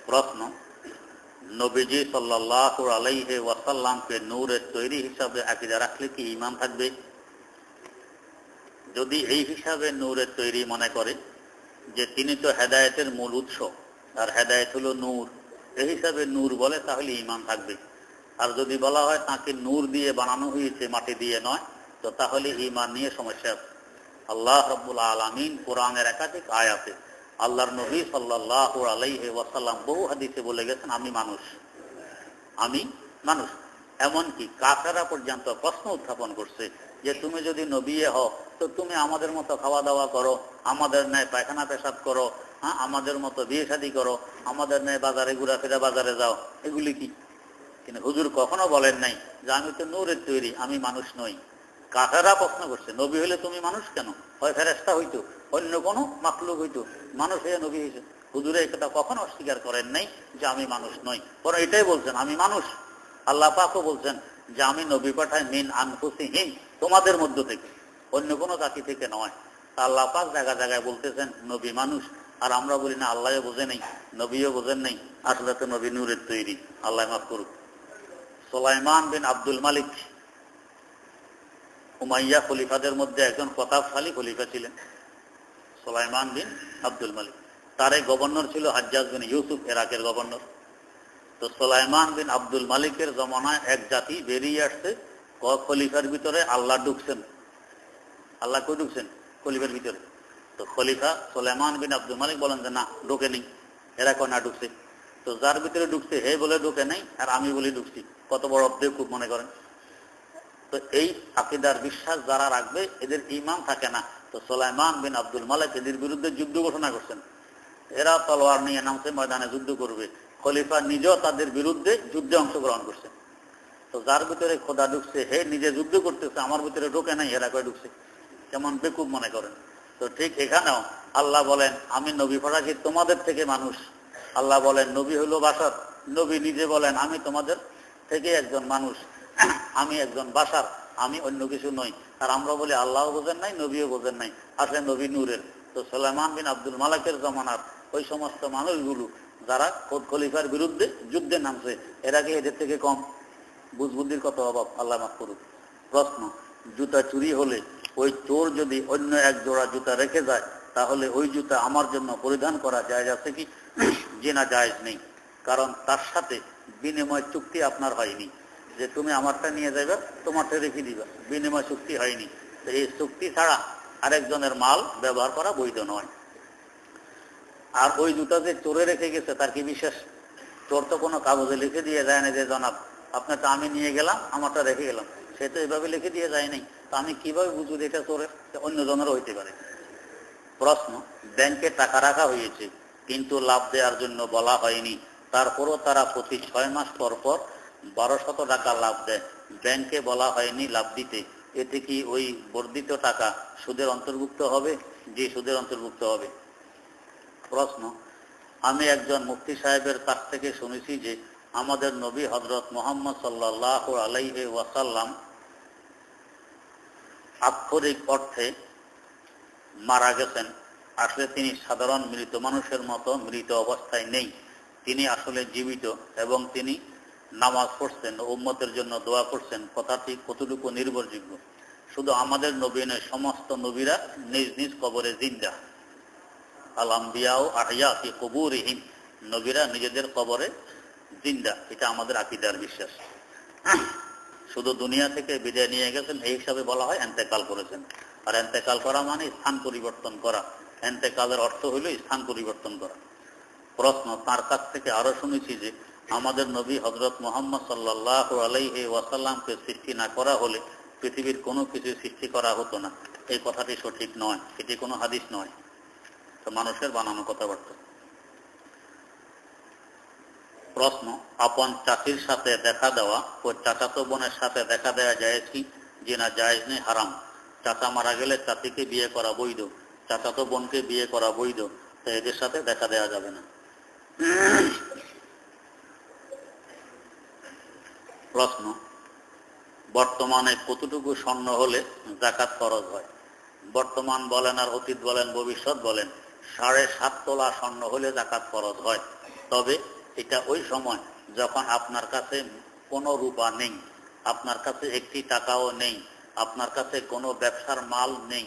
প্রশ্ন, নবীজি সাল্লাল্লাহু আলাইহি ওয়াসাল্লামকে নূরের তৈরি হিসাবে আকীদা রাখলে কি ঈমান থাকবে? যদি এই হিসাবে নূরের তৈরি মনে করে যে তিনি তো হেদায়েতের মূল উৎস, আর হেদায়েত হলো নূর, এই হিসাবে নূর বলে, তাহলে ঈমান থাকবে। আর যদি বলা হয় তাকে নূর দিয়ে বানানো হয়েছে, মাটি দিয়ে নয়, তো তাহলে ঈমান নিয়ে সমস্যা আছে। আল্লাহ রাব্বুল আলামিন কোরআনের একাধিক আয়াতে আল্লাহর নবী সাল্লাল্লাহু আলাইহি ওয়াসাল্লাম বহু হাদিসে বলে গেছেন, আমি মানুষ, আমি মানুষ। এমনকি কাফেররা পর্যন্ত প্রশ্ন উত্থাপন করছে যে তুমি যদি নবী হও তো তুমি আমাদের মতো খাওয়া দাওয়া করো, আমাদের ন্যায় পায়খানা পেশাব করো, হ্যাঁ, আমাদের মতো বিয়ে শাদী করো, আমাদের ন্যায় বাজারে ঘোরাফেরা, বাজারে যাও, এগুলি কি? কিন্তু হুজুর কখনো বলেন নাই যে আমি তো নূরের তৈরি, আমি মানুষ নই। কাফেররা প্রশ্ন করছে, নবী হলে তুমি মানুষ কেন? হয় ফেরেশতা হইতো, অন্য কোনো মাখলুক হইতো, মানুষ হয়ে নবী হয়েছে। হুজুরে এই কথা কখনো অস্বীকার করেন নাই যে আমি মানুষ নই, বরং এটাই বলছেন আমি মানুষ। আল্লাহ পাকও বলছেন যে আমি নবী পাঠাই মিন আনফুসিহিম, তোমাদের মধ্য থেকে, অন্য কোনো জাতি থেকে নয়। আল্লাহ পাক জায়গায় জায়গায় বলতেছেন নবী মানুষ, আর আমরা বলি না আল্লাহও বোঝে নেই, নবীও বোঝেন নেই, আসলে তো নবী নূরের তৈরি। আল্লাহ মাফ করুক। সুলাইমান বিন আব্দুল মালিক উমাইয়া খলিফাদের মধ্যে একজন প্রতাপশালী খলিফা ছিলেন, সুলাইমান বিন আব্দুল মালিক। তার এই গভর্নর ছিল হাজ্জাজ বিন ইউসুফ, ইরাকের গভর্নর। তো সুলাইমান বিন আব্দুল মালিকের জমানায় এক জাতি বেরিয়ে আসছে, খলিফার ভিতরে আল্লাহ ঢুকছেন। আল্লাহ কই ঢুকছেন? খলিফার ভিতরে। তো খলিফা সুলাইমান বিন আব্দুল মালিক বলেন যে না, ঢুকে নেই, এরা কয় না ঢুকছে। তো যার ভিতরে ঢুকছে হে বলে ঢুকে নেই, আর আমি বলি ঢুকছি। কত বড় অব্দে খুব মনে করেন। তো এই আকীদার বিশ্বাস যারা রাখবে এদের ঈমান থাকে না। তো সুলাইমান বিন আব্দুল মালিক এদের বিরুদ্ধে যুদ্ধ ঘোষণা করছেন। এরা তলোয়ার নিয়ে নামছে, ময়দানে যুদ্ধ করবে। খলিফা নিজেও তাদের বিরুদ্ধে যুদ্ধে অংশগ্রহণ করছে। তো যার ভিতরে খোদা ঢুকছে হে নিজে যুদ্ধ করতেছে, আমার ভিতরে ঢোকে নাই, এরা কয় ঢুকছে। কেমন বেকুব মনে করেন। তো ঠিক এখানেও আল্লাহ বলেন আমি নবী পাঠাচ্ছি তোমাদের থেকে মানুষ। আল্লাহ বলেন নবী হলো বাশার, নবী নিজে বলেন আমি তোমাদের থেকে একজন মানুষ, আমি একজন বাশার, আমি অন্য কিছু নই। আর আমরা বলি আল্লাহও বোঝেন নাই, নবীও বোঝেন নাই, আসলে নবী নূরের। তো সুলাইমান বিন আব্দুল মালিকের জমানার ওই সমস্ত মানুষগুলো যারা খলিফার বিরুদ্ধে যুদ্ধে নামছে, এরা কি এদের থেকে কম? বুঝবুদ্ধির কত অভাব, আল্লাহ মাফ করুক। প্রশ্ন, জুতা চুরি হলে ওই চোর যদি অন্য এক জোড়া জুতা রেখে যায়, তাহলে ওই জুতা আমার জন্য পরিধান করা জায়েজ আছে কি? জি না, জায়েজ নেই। কারণ তার সাথে বিনিময় চুক্তি আপনার হয়নি যে তুমি আমারটা নিয়ে যাবে, তোমারটা রেখে দিবা, বিনিময় চুক্তি হয়নি। তো এই চুক্তি ছাড়া আরেকজনের মাল ব্যবহার করা বৈধ নয়। আর ওই জুতা যে চোরে রেখে গেছে তার কি বিশেষ? চোর তো কোনো কাগজে লিখে দিয়ে যায় না যে জনাব আপনারটা আমি নিয়ে গেলাম, আমারটা রেখে গেলাম। সে তো এভাবে লিখে দিয়ে যায় নাই। তো আমি কিভাবে বুঝবো এটা চোরের? অন্য জনেরও হইতে পারে। প্রশ্ন, ব্যাংকে টাকা রাখা হয়েছে কিন্তু লাভ দেওয়ার জন্য বলা হয়নি, তারপরও তারা প্রতি 6 মাস পর পর 1200 টাকা লাভ দেয়, ব্যাংকে বলা হয়নি লাভ দিতে, এতে কি ওই বর্ধিত টাকা সুদের অন্তর্ভুক্ত হবে? জি, সুদের অন্তর্ভুক্ত হবে। প্রশ্ন, আমি একজন মুফতি সাহেবের কাছ থেকে শুনেছি যে আমাদের নবী হযরত মুহাম্মদ সাল্লাল্লাহু আলাইহি ওয়াসাল্লাম আক্ষরিক অর্থে মারা গেছেন। আসলে তিনি সাধারণ মৃত মানুষের মতো মৃত অবস্থায় নেই, তিনি আসলে জীবিত এবং তিনি নামাজ পড়ছেন ও উম্মতের জন্য দোয়া করছেন। কথাটি কতটুকু নির্ভরযোগ্য? শুধু আমাদের নবী নয়, সমস্ত নবীরা নিজ নিজ কবরে জিন্দা। আল আম্বিয়া ও আহিয়া ফি কুবুরিহিম, নবীরা নিজেদের কবরে জিন্দা, এটা আমাদের আকীদার বিশ্বাস। শুধু দুনিয়া থেকে বিদায় নিয়ে গেছেন এই হিসাবে বলা হয় এন্তেকাল করেছেন। আর এন্তেকাল করা মানে স্থান পরিবর্তন করা। এন্তেকালের অর্থ হইল স্থান পরিবর্তন করা। প্রশ্ন, তার কাছ থেকে আরো শুনেছি যে আমাদের নবী হযরত মুহাম্মদ সাল্লাল্লাহু আলাইহি ওয়াসাল্লামকে সৃষ্টি না করা হলে পৃথিবীর কোনো কিছু সৃষ্টি করা হতো না। এই কথাটি সঠিক নয়, এটি কোনো হাদিস নয়, তো মানুষের বানানো কথাবার্তা। প্রশ্ন, আপন চাচির সাথে দেখা দেওয়া ও চাচাতো বোনের সাথে দেখা দেওয়া জায়েজ কি? জি না, জায়েজ নেই, হারাম। চাচা মারা গেলে চাচিকে বিয়ে করা বৈধ, চাচাতো বোনকে বিয়ে করা বৈধ, তো এদের সাথে দেখা দেওয়া যাবে না। প্রশ্ন, বর্তমানে কতটুকু স্বর্ণ হলে যাকাত ফরজ হয়? বর্তমান বলেন আর অতীত বলেন ভবিষ্যৎ বলেন, 7.5 তোলা স্বর্ণ হলে যাকাত ফরজ হয়। তবে এটা ওই সময় যখন আপনার কাছে কোনো রূপা নেই, আপনার কাছে একটি টাকাও নেই, আপনার কাছে কোনো ব্যবসার মাল নেই,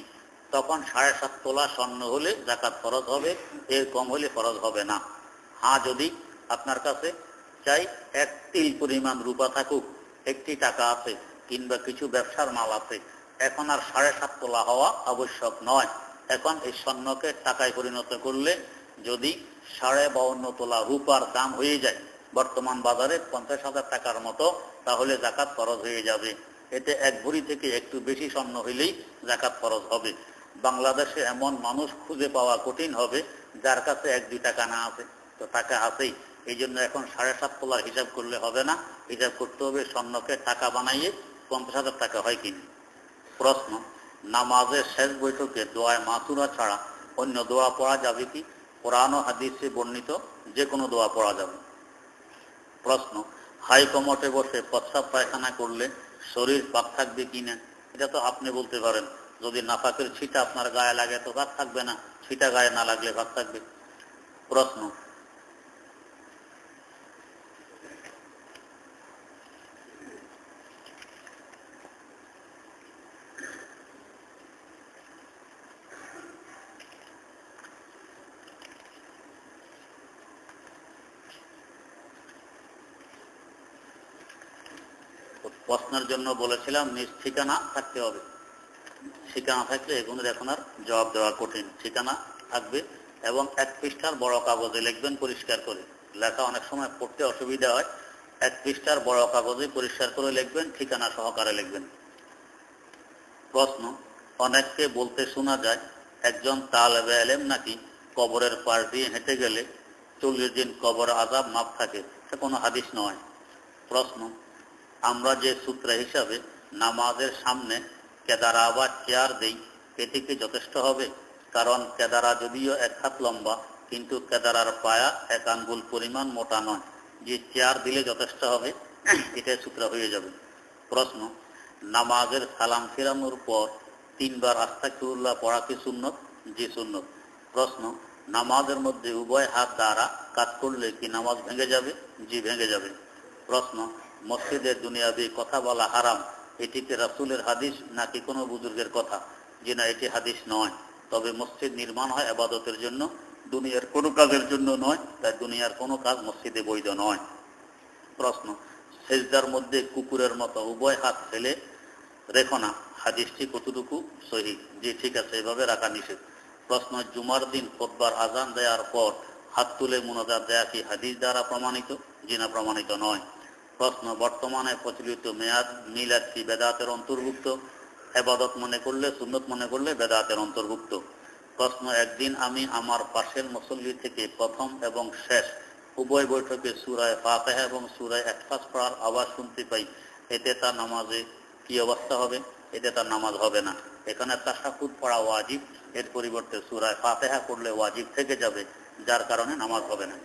তখন 7.5 তোলা স্বর্ণ হলে যাকাত ফরজ হবে, এর কম হলে ফরজ হবে না। হ্যাঁ, যদি আপনার কাছে চাই 1 তিল পরিমাণ রূপা থাকুক, একটি টাকা আছে কিংবা কিছু ব্যবসার মাল আছে, এখন আর 7.5 তোলা হওয়া আবশ্যক নয়। এখন এই স্বর্ণকে টাকায় পরিণত করলে যদি 52.5 তোলা রূপার দাম হয়ে যায় বর্তমান বাজারে 50,000 টাকার মতো, তাহলে যাকাত ফরজ হয়ে যাবে। এতে 1 ভরি থেকে একটু বেশি স্বর্ণ হইলেই যাকাত ফরজ হবে। বাংলাদেশে এমন মানুষ খুঁজে পাওয়া কঠিন হবে যার কাছে 1-2 টাকা না আছে, তো টাকা আছেই। এই জন্য এখন 7.5 তোলার হিসাব করলে হবে না, হিসাব করতে হবে স্বর্ণকে টাকা বানাইয়ে 50,000 টাকা হয় কিনা। প্রশ্ন, নামাজের শেষ বৈঠকে দোয়ায় মাসুরা ছাড়া অন্য দোয়া পড়া যাবে কি? কোরআন ও হাদিসে বর্ণিত যে কোনো দোয়া পড়া যাবে। প্রশ্ন, হাই কমোটে বসে প্রস্রাব পায়খানা করলে শরীর পাক থাকবে কিনা? এটা তো আপনি বলতে পারেন। যদি নাফাকের ছিটা আপনার গায়ে লাগে তো পাক থাকবে না, ছিটা গায়ে না লাগলে পাক থাকবে। প্রশ্ন, প্রশ্নের জন্য বলেছিলাম নিজ ঠিকানা থাকতে হবে। ঠিকানা থাকলে এগুলোর এখন আর জবাব দেওয়া কঠিন। ঠিকানা থাকবে এবং 1 পৃষ্ঠার বড় কাগজে লিখবেন পরিষ্কার করে। লেখা অনেক সময় পড়তে অসুবিধা হয়, 1 পৃষ্ঠার বড় কাগজে পরিষ্কার করে লিখবেন, ঠিকানা সহকারে লিখবেন। প্রশ্ন, অনেককে বলতে শোনা যায় একজন তালেবে ইলম নাকি কবরের পাশ দিয়ে হেঁটে গেলে 40 দিন কবর আযাব মাফ থাকে, এটা কোনো হাদিস নয়। প্রশ্ন, আমরা যে সূত্র হিসাবে নামাজের সামনে কেদারা বা চেয়ার দেই, এটি কি যথেষ্ট হবে? কারণ কেদারা যদিও 1 হাত লম্বা, কিন্তু কেদারার পায়া 1 আঙ্গুল পরিমাণ মোটা নয়, যে চেয়ার দিলে যথেষ্ট হবে, এটাই সূত্র হয়ে যাবে। প্রশ্ন, নামাজের সালাম ফিরানোর পর 3 বার আস্তাগফিরুল্লাহ পড়া কি সুন্নত? জি সুন্নত। প্রশ্ন, নামাজের মধ্যে উভয় হাত দ্বারা কাজ করলে কি নামাজ ভেঙে যাবে? জি ভেঙে যাবে। প্রশ্ন, মসজিদে দুনিয়াবি কথা বলা হারাম, এটি কি রাসূলের হাদিস নাকি কোনো বুজুর্গের কথা? জি না, এটি হাদিস নয়। তবে মসজিদ নির্মাণ হয় ইবাদতের জন্য, দুনিয়ার কোনো কাজের জন্য নয়, তাই দুনিয়ার কোনো কাজ মসজিদে বৈধ নয়। প্রশ্ন, সেজদার মধ্যে কুকুরের মতো উভয় হাত ফেলে রেখো না, হাদিসটি কতটুকু সহিহ? জি ঠিক আছে, এভাবে রাখা নিষেধ। প্রশ্ন, জুমার দিন খুতবার আজান দেওয়ার পর হাত তুলে মুনাজাত দেয়া কি হাদিস দ্বারা প্রমাণিত? জি না, প্রমাণিত নয়। প্রশ্ন, বর্তমানে প্রচলিত মিলাদ কি বেদাতের অন্তর্ভুক্ত? ইবাদত মনে করলে, সুন্নত মনে করলে বেদাতের অন্তর্ভুক্ত। প্রশ্ন, একদিন আমি আমার পাশের মুসল্লি থেকে প্রথম এবং শেষ উভয় বৈঠকে সূরা ফাতিহা এবং সূরা ইখলাস পড়ার আওয়াজ শুনতে পাই, এতে তার নামাজে কি অবস্থা হবে? এতে তার নামাজ হবে না। এখানে তাশাহুদ পড়া ওয়াজিব, এর পরিবর্তে সূরা ফাতিহা পড়লে ওয়াজিব থেকে যাবে, যার কারণে নামাজ হবে না।